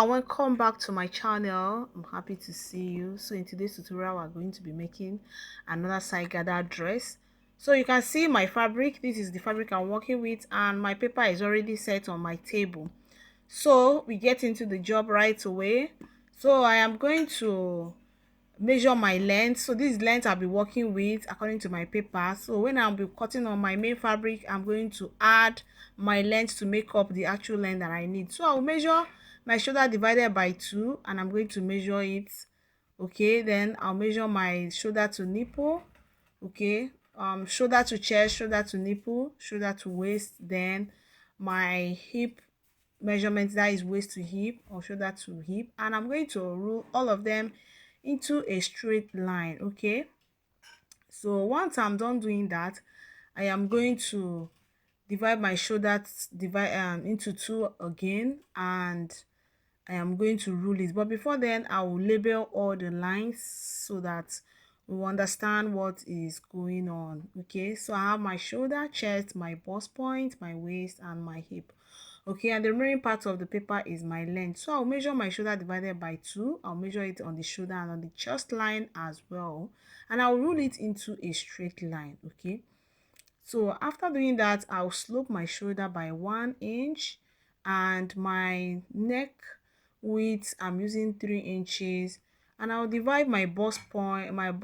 and welcome back to my channel. I'm happy to see you. So in today's tutorial, we're going to be making another side gather dress. So you can see my fabric. This is the fabric I'm working with, and my paper is already set on my table. So we get into the job right away. So I am going to measure my length. So this length I'll be working with according to my paper. So when I'll be cutting on my main fabric, I'm going to add my length to make up the actual length that I need. So I'll measure my shoulder divided by 2, and I'm going to measure it. Okay, then I'll measure my shoulder to nipple. Okay, shoulder to chest, shoulder to nipple, shoulder to waist, then my hip measurement, that is waist to hip or shoulder to hip, and I'm going to rule all of them into a straight line. Okay, so once I'm done doing that, I am going to divide my shoulder into 2 again, and I am going to rule it. But before then, I will label all the lines so that we will understand what is going on. Okay, so I have my shoulder, chest, my bust point, my waist, and my hip. Okay, and the remaining part of the paper is my length. So I'll measure my shoulder divided by 2. I'll measure it on the shoulder and on the chest line as well, and I'll rule it into a straight line. Okay, so after doing that, I'll slope my shoulder by 1 inch, and my neck width I'm using 3 inches, and I'll divide my bust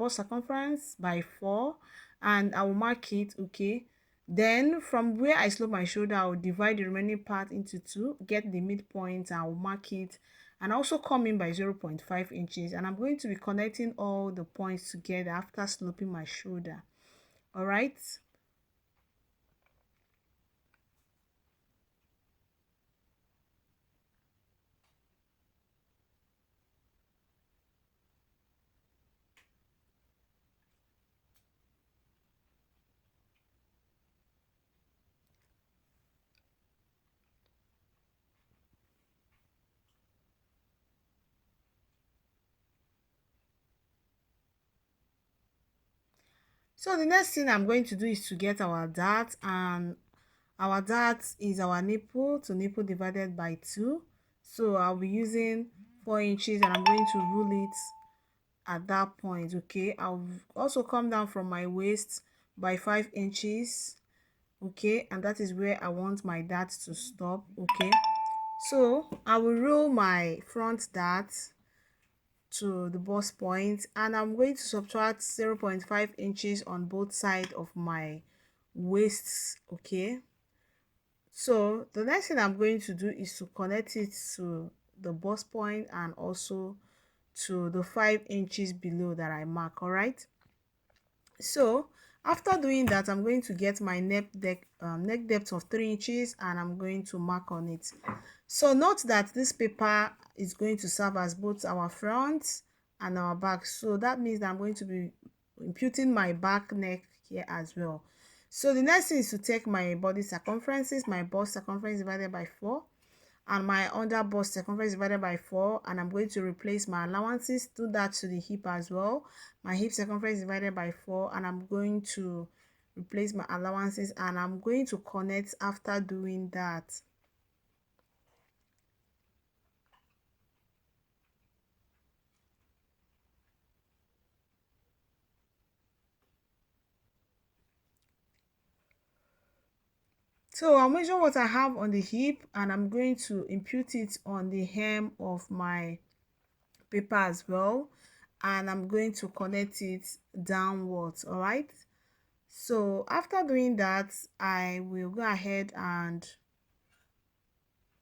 circumference by 4, and I will mark it. Okay, then from where I slope my shoulder, I will divide the remaining part into 2, get the midpoint, and I will mark it, and also come in by 0.5 inches, and I'm going to be connecting all the points together after sloping my shoulder. All right. So the next thing I'm going to do is to get our dart, and our dart is our nipple to nipple divided by 2. So I'll be using 4 inches, and I'm going to rule it at that point. Okay, I'll also come down from my waist by 5 inches. Okay, and that is where I want my dart to stop. Okay, so I will rule my front dart to the bust point, and I'm going to subtract 0.5 inches on both sides of my waist. Okay, so the next thing I'm going to do is to connect it to the bust point and also to the 5 inches below that I mark. All right, so after doing that, I'm going to get my neck depth of 3 inches, and I'm going to mark on it. So note that this paper is going to serve as both our front and our back, so that means that I'm going to be imputing my back neck here as well. So the next thing is to take my body circumferences, my bust circumference divided by 4, and my under bust circumference divided by 4, and I'm going to replace my allowances. Do that to the hip as well. My hip circumference divided by 4, and I'm going to replace my allowances, and I'm going to connect after doing that. So I'll measure what I have on the hip, and I'm going to impute it on the hem of my paper as well, and I'm going to connect it downwards. All right, so after doing that, I will go ahead and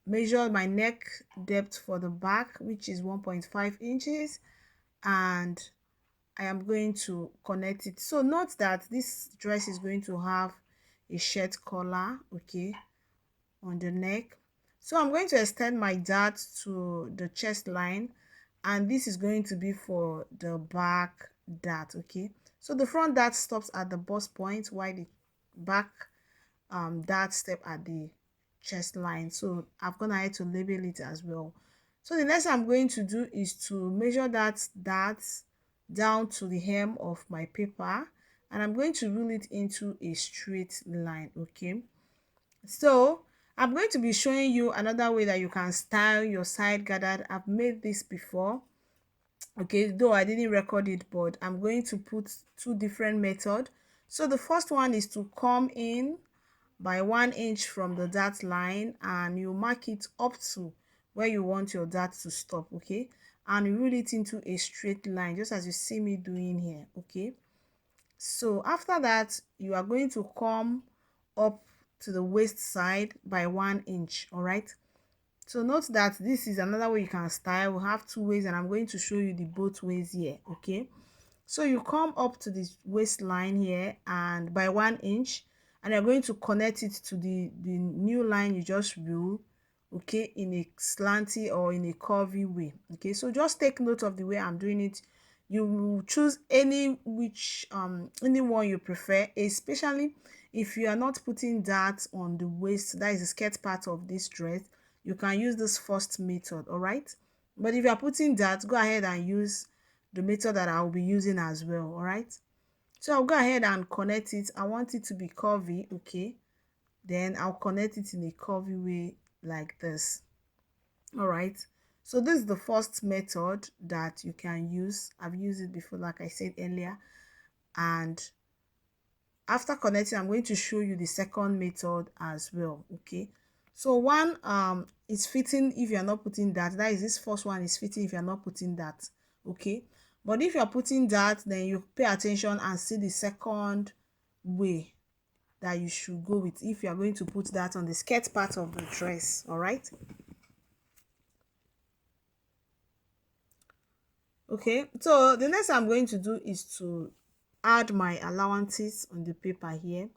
measure my neck depth for the back, which is 1.5 inches, and I am going to connect it. So note that this dress is going to have a shirt collar, okay, on the neck. So I'm going to extend my dart to the chest line, and this is going to be for the back dart. Okay, so the front dart stops at the bust point, while the back dart step at the chest line. So I've gone ahead to label it as well. So the next I'm going to do is to measure that dart down to the hem of my paper, and I'm going to rule it into a straight line. Okay, so I'm going to be showing you another way that you can style your side gathered. I've made this before, okay, though I didn't record it, but I'm going to put two different methods. So the first one is to come in by 1 inch from the dart line, and you mark it up to where you want your dart to stop, okay, and you roll it into a straight line just as you see me doing here, okay. So after that, you are going to come up to the waist side by 1 inch. All right, so note that this is another way you can style. We have two ways, and I'm going to show you the both ways here, okay. So you come up to this waistline here and by 1 inch, and you're going to connect it to the new line you just drew, okay, in a slanty or in a curvy way, okay. So just take note of the way I'm doing it. You will choose any one you prefer, especially if you are not putting that on the waist, that is the skirt part of this dress. You can use this first method, all right. But if you are putting that, go ahead and use the method that I'll be using as well, all right. So I'll go ahead and connect it. I want it to be curvy, okay. Then I'll connect it in a curvy way like this, all right. So this is the first method that you can use. I've used it before, like I said earlier. And after connecting, I'm going to show you the second method as well, okay. So one is fitting if you're not putting that. That is, this first one is fitting if you're not putting that, okay. But if you're putting that, then you pay attention and see the second way that you should go with if you are going to put that on the skirt part of the dress, all right. Okay, so the next I'm going to do is to add my allowances on the paper here.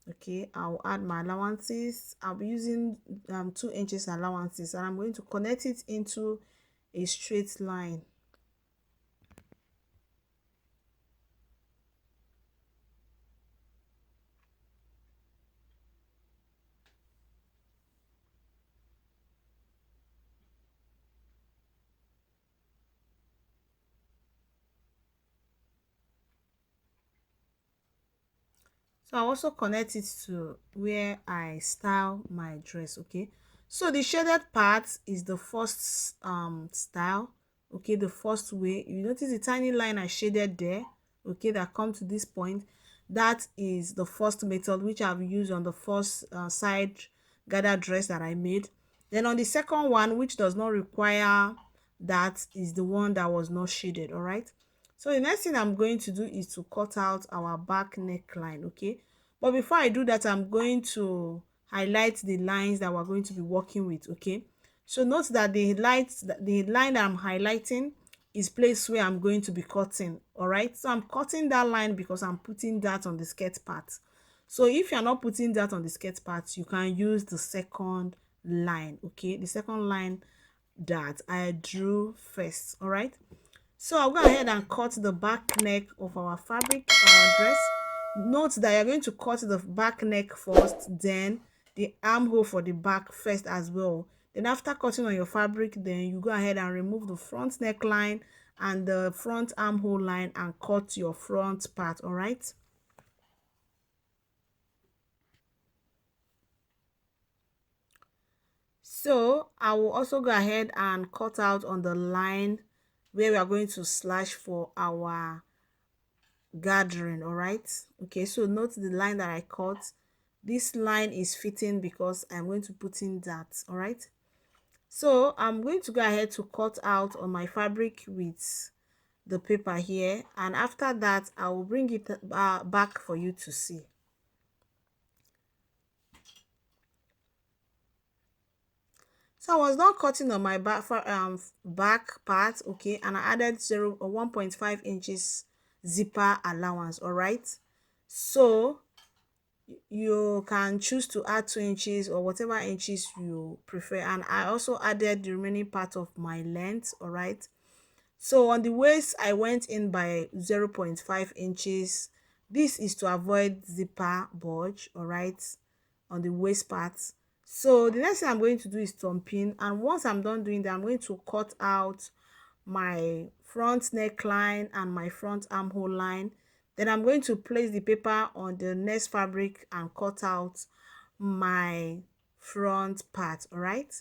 Okay, I'll add my allowances. I'll be using 2 inches allowances, and I'm going to connect it into a straight line. So I also connect it to where I style my dress, okay. So the shaded part is the first style, okay, the first way. You notice the tiny line I shaded there, okay, that come to this point. That is the first method which I've used on the first side gather dress that I made. Then on the second one, which does not require that, is the one that was not shaded, all right. So the next thing I'm going to do is to cut out our back neckline, okay. But before I do that, I'm going to highlight the lines that we're going to be working with, okay. So note that the line that I'm highlighting is place where I'm going to be cutting, all right. So I'm cutting that line because I'm putting that on the skirt part. So if you're not putting that on the skirt part, you can use the second line, okay, the second line that I drew first, all right. So I'll go ahead and cut the back neck of our fabric, our dress. Note that you're going to cut the back neck first, then the armhole for the back first as well. Then after cutting on your fabric, then you go ahead and remove the front neckline and the front armhole line and cut your front part, all right. So I will also go ahead and cut out on the line where we are going to slash for our gathering, all right. Okay, so note the line that I cut. This line is fitting because I'm going to put in that, all right. So I'm going to go ahead to cut out on my fabric with the paper here, and after that I will bring it back for you to see. So I was now cutting on my back part, okay, and I added 1.5 inches zipper allowance, all right. So you can choose to add 2 inches or whatever inches you prefer, and I also added the remaining part of my length, all right. So on the waist I went in by 0.5 inches. This is to avoid zipper bulge, all right, on the waist part. So the next thing I'm going to do is thumping, and once I'm done doing that, I'm going to cut out my front neckline and my front armhole line. Then I'm going to place the paper on the next fabric and cut out my front part. All right.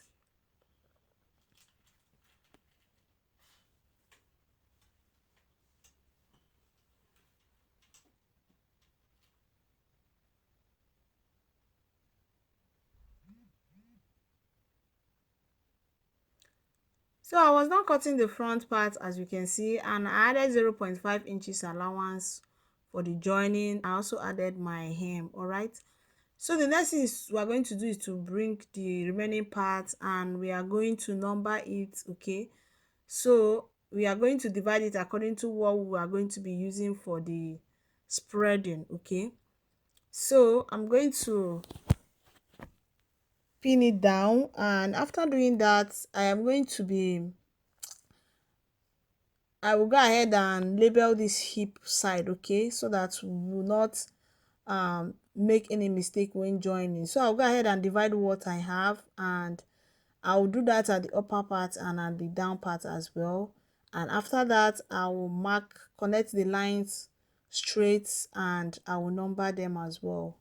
So I was not cutting the front part, as you can see, and I added 0.5 inches allowance for the joining. I also added my hem. All right. So the next thing is we are going to do is to bring the remaining parts, and we are going to number it. Okay, so we are going to divide it according to what we are going to be using for the spreading. Okay, so I'm going to pin it down, and after doing that I will go ahead and label this hip side. Okay, so that we will not make any mistake when joining. So I'll go ahead and divide what I have, and I'll do that at the upper part and at the down part as well. And after that, I will connect the lines straight, and I will number them as well.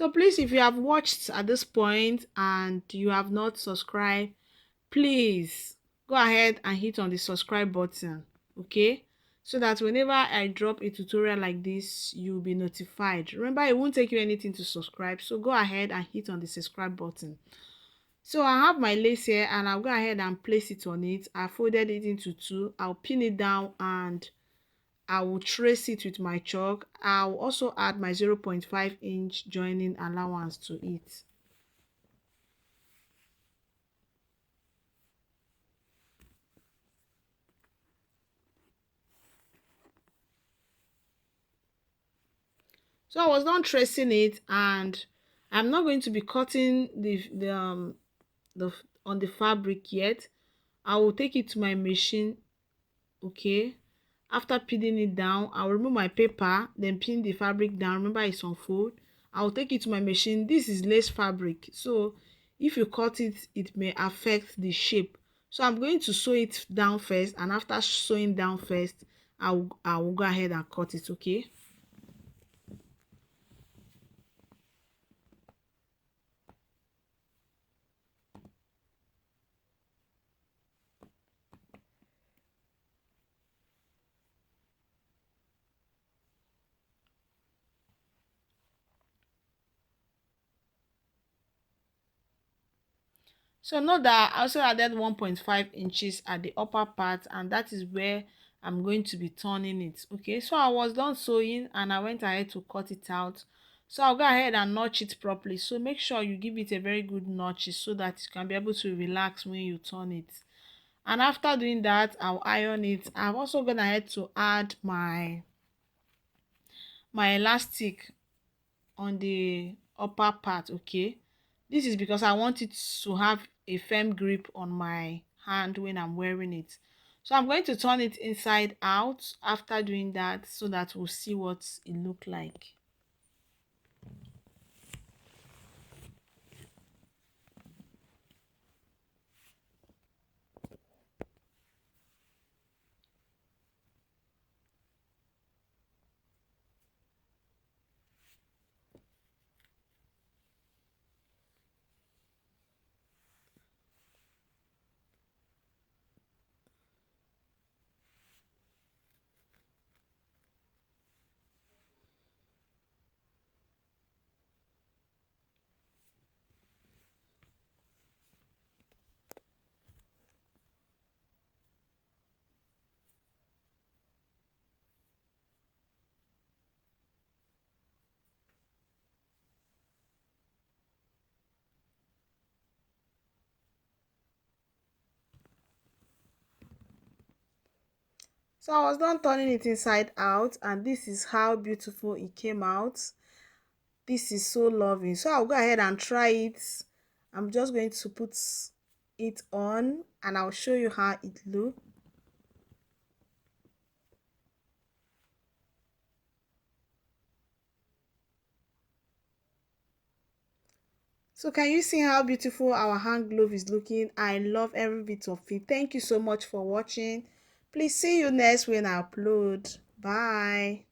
So please, if you have watched at this point and you have not subscribed, please go ahead and hit on the subscribe button, okay, so that whenever I drop a tutorial like this, you'll be notified. Remember, it won't take you anything to subscribe, so go ahead and hit on the subscribe button. So I have my lace here and I'll go ahead and place it on it. I folded it into two. I'll pin it down and I will trace it with my chalk. I'll also add my 0.5-inch joining allowance to it. So I was done tracing it, and I'm not going to be cutting the on the fabric yet. I will take it to my machine, okay. After pinning it down, I'll remove my paper, then pin the fabric down. Remember, it's on fold. I'll take it to my machine. This is lace fabric, so if you cut it, it may affect the shape. So I'm going to sew it down first, and after sewing down first, I will go ahead and cut it, okay. So note that I also added 1.5 inches at the upper part, and that is where I'm going to be turning it, okay. So I was done sewing and I went ahead to cut it out. So I'll go ahead and notch it properly. So make sure you give it a very good notch so that you can be able to relax when you turn it. And after doing that, I'll iron it. I've also gone ahead to add my elastic on the upper part, okay. This is because I want it to have a firm grip on my hand when I'm wearing it. So I'm going to turn it inside out after doing that, so that we'll see what it look like. So I was done turning it inside out, and this is how beautiful it came out. This is so lovely. So I'll go ahead and try it. I'm just going to put it on and I'll show you how it looks. So can you see how beautiful our hand glove is looking? I love every bit of it. Thank you so much for watching. Please see you next when I upload. Bye.